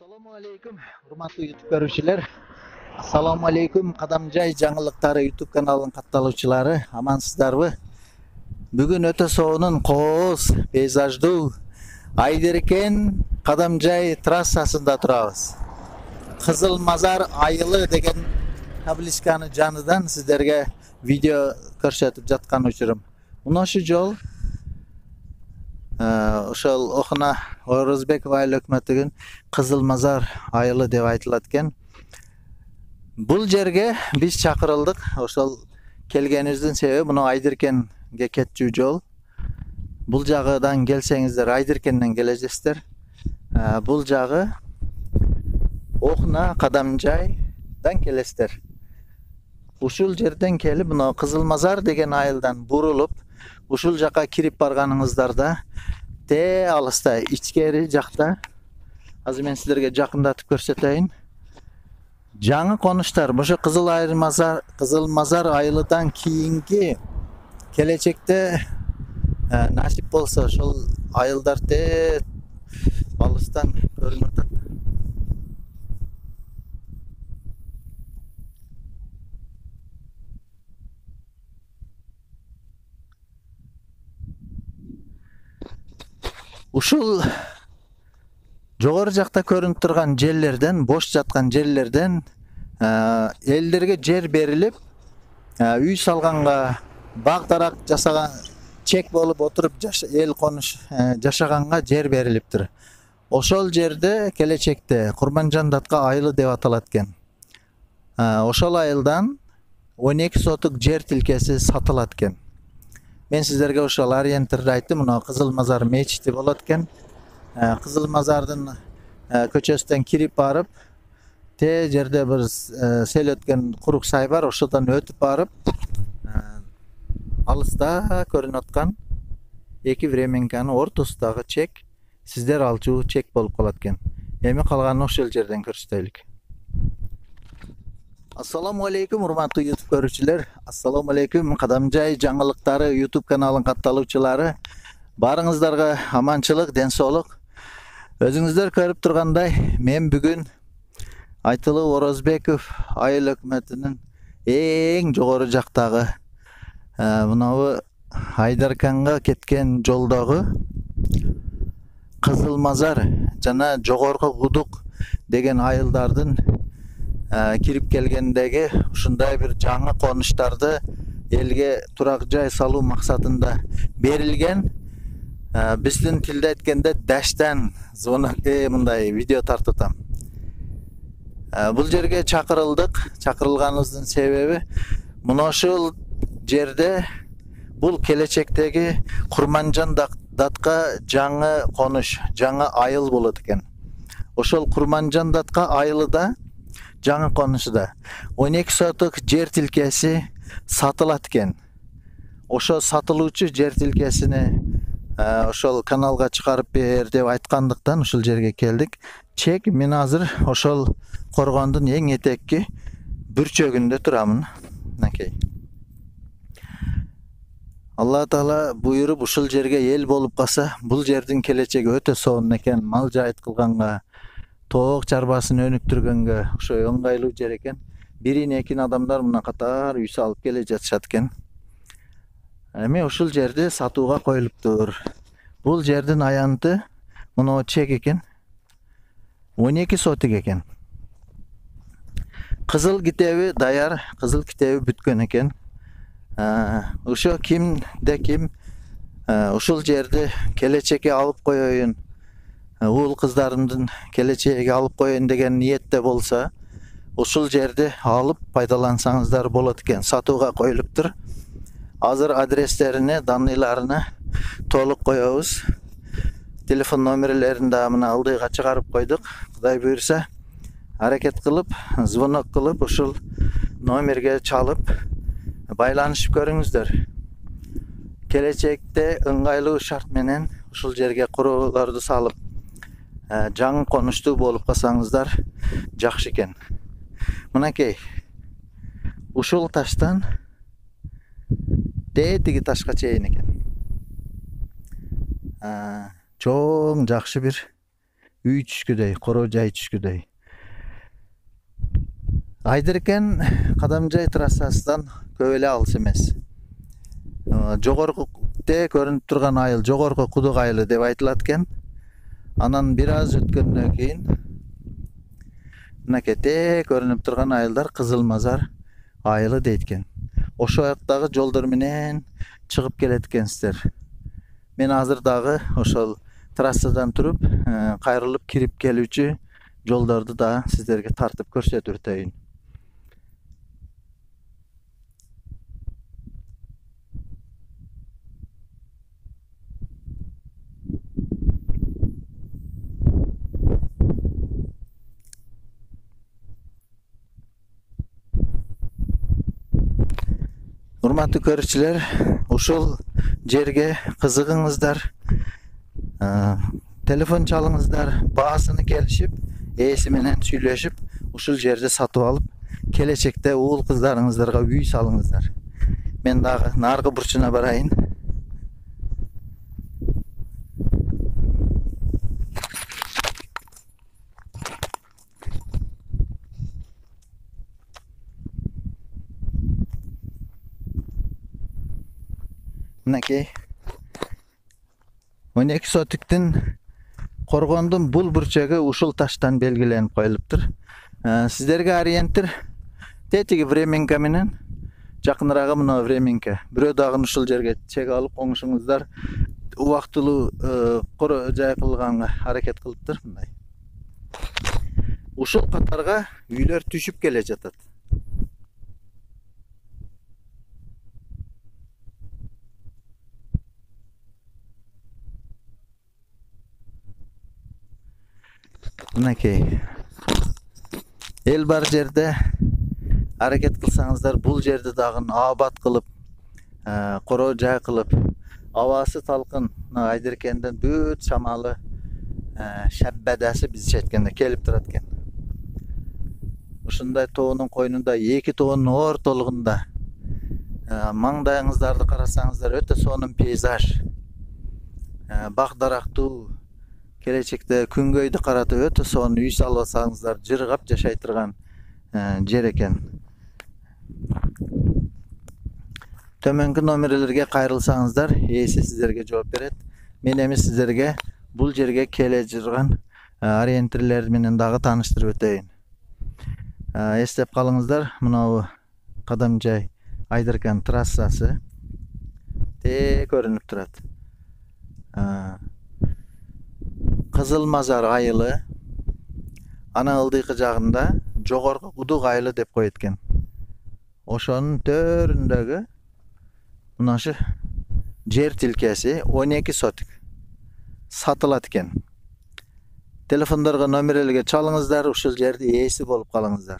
Assalamu alaikum, hurmatly YouTube görüşçüler. Assalamu alaikum, Qadamjay жаңылыктары YouTube kanalının kattalıçıları. Amansızdarбы? Бүгүн өтө соонун кооз, пейзаждуу Айдеркен Qadamjay трассасында турабыз. Кызыл Мазар айылы деген табличканы жаныдан сиздерге видео көрсөтүп жаткан учурум. Муношу жол ошол Окуна Орозбеков айыл өкмөтүнүн Кызыл Мазар айылы деп айтылат экен. Бул жерге биз чакырылдык. Ошол келгенибиздин себеби мына Айдеркенге кетчү жол. Бул жагыдан келсеңиздер Айдеркенден келесиздер. Бул жагы Окуна Qadamjayдан келесиздер. Ушул жерден келип мына Кызыл Мазар деген айылдан бурулуп ушул жака кирип барганыңыздарда те алыста ичкери жакта азыр мен силерге жакындатып көрсөтөйүн. Жаңы конуштар ошо Кызыл Мазар айылыдан кийинки келечекте насип болсо ошол айылдар те алыстан көрүнүп атат. Ушул жогору жакта көрүнүп турган жерлерден, бош жаткан жерлерден элдерге жер берилип, үй салганга, бак дарак жасаган, чек болуп отуруп эл конуш жашаганга жер берилиптир. Ошол жерде келечекте Курманжан датка айылы деп аталат экен. Ошол айылдан 12 сотук жер тилкеси сатылат экен. Мен сиздерге ошол ориентирди айттым. Мына Кызыл Мазар мечити болот экен. Кызыл Мазардын көчөсүнөн кирип барып, те жерде бир сел өткөн курук сай бар, ошодон өтүп барып, алыста көрүнүп аткан эки временканын ортосундагы чек сиздер алчу чек болуп калат экен. Эми калганын ошол жерден көрсөтөлүк. Assalamu alaikum, урматтуу YouTube көрүүчүлөр. Assalamu alaikum, Qadamjay жаңылыктары YouTube каналынын катталуучулары. Барыңыздарга аманчылык, ден соолук. Өзүңүздөр көрүп тургандай, мен бүгүн Айтылуу Орозбеков айыл өкмөтүнүн эң жогору жактагы мынабу Айдарканга кеткен жолдогу Кызыл Мазар жана Жогорку Кудук деген айылдардын кирип келгендеги ушундай бир жаңы конуштарды элге турак жай салуу максатында берилген. Биздин тилде айткенде даштан звонокке мындай видео тартып атам. Бул жерге чакырылдык. Чакырылганыбыздын себеби мына ушул жерде бул келечектеги Курманжан датка жаңы конуш, жаңы айыл болот экен. Ошол Курманжан датка айылыда жаңы конушуда 12 сотук жер тилкеси сатылат экен. Ошо сатылуучу жер тилкесини ошол каналга чыгарып бер деп айткандыктан ушул жерге келдик. Чек мен азыр ошол коргондун эң этекки бүрчөгүндө турамын. Накей. Алла Таала буйруп ушул жерге эл болуп калса, бул жердин келечеги өтө сонун экен. Мал жайыт кылганга, тоок чарбасын өнүктүргөнгө ошо ыңгайлуу жер экен. Бирин экин адамдар мына катар үй салып келе жатышат экен. Эми ушул жерди сатууга коюлуптур. Бул жердин аянты мына чек экен. 12 сотук экен. Кызыл китеби даяр, кызыл китеби бүткөн экен. Ошо кимде ким ушул жерди келечекке алып коеюн, уул кыздарымдын келечеги алып коеюн деген ниетте болсо, ушул жерди алып пайдалансаңыздар болот экен. Сатууга коюлуптур. Азыр адрестерини, данныйларыны толук коебуз. Телефон номерлерин да мына ылдыйга чыгарып койдук. Кудай буйрса, аракет кылып, звонок кылып, ушул номерге чалып байланышып көрүңүздөр. Келечекте ыңгайлуу шарт менен ушул жерге куроолорду салып, жаңы конуштуу болуп калсаңыздар жакшы экен. Мынакей, ушул таштан тетиги ташка чейин экен. Чоң жакшы бир үй түшкүдөй, короо жай түшкүдөй. Айдыркен Кадамжай трассасынан көп эле алыс эмес. Жогоркуде көрүнүп турган айыл Жогорку Кудук айылы деп айтылат экен. Анан бир аз өткөндөн кийин мынакете көрүнүп турган айылдар Кызыл Мазар айылы дейт экен. Ошо жактагы жолдор менен чыгып келет экенсиздер. Мен азыр дагы ошол трассадан туруп, кайрылып кирип келүүчү жолдорду да сиздерге тартып көрсөтүп өтөйүн. Урматтуу көрүүчүлөр, ушул жерге кызыгыңыздар, телефон чалыңыздар, баасыны келишип, ээси менен сүйлөшүп, ушул жерди сатып алып, келечекте уул кыздарыңыздарга үй салыңыздар. Мен дагы наркы бурчуна барайын. Мынакей 12 сотиктин коргондун бул бурчөгү ушул таштан белгиленип коюлуптур. Сиздерге ориентир тетиги Временка менен жакыныраак мына Временка. Бирөө дагы ушул жерге чек алып коңушуңуздар убактылуу короо жай кылганга аракет кылыптыр. Мындай ушул катарга үйлөр түшүп келе жатат. Мынакей эл бар жерде аракет кылсаңыздар, бул жерди дагы абат кылып, короо жай кылып, абасы талкын, Айдыркенден бүт шамалы шаббадасы бизче айтканда келип турат экен. Ушундай тоонун койнунда, эки тоонун ортолугунда маңдайыңыздарды карасаңыздар өтө сонун пейзаж, бак дарактуу, келечекте күнгөйдү каратып өтө сонун үй салып алсаңыздар жыргап жашай турган жер экен. Төмөнкү номерлерге кайрылсаңыздар, ээси сиздерге жооп берет. Мен эми сиздерге бул жерге келе жүргөн ориентирлер менен дагы тааныштырып өтөйүн. Эстеп калыңыздар, мынабу Кадамжай Айдыркен трассасы көрүнүп турат. Кызыл Мазар айылы, ана ылдыйкы жагында Жогорку Кудук айылы деп коет экен. Ошонун төрүндөгү мына ушу жер тилкеси 12 сотик сатылат экен. Телефондорго номерлерге чалыңыздар, ушул жерди ээси болуп калыңыздар.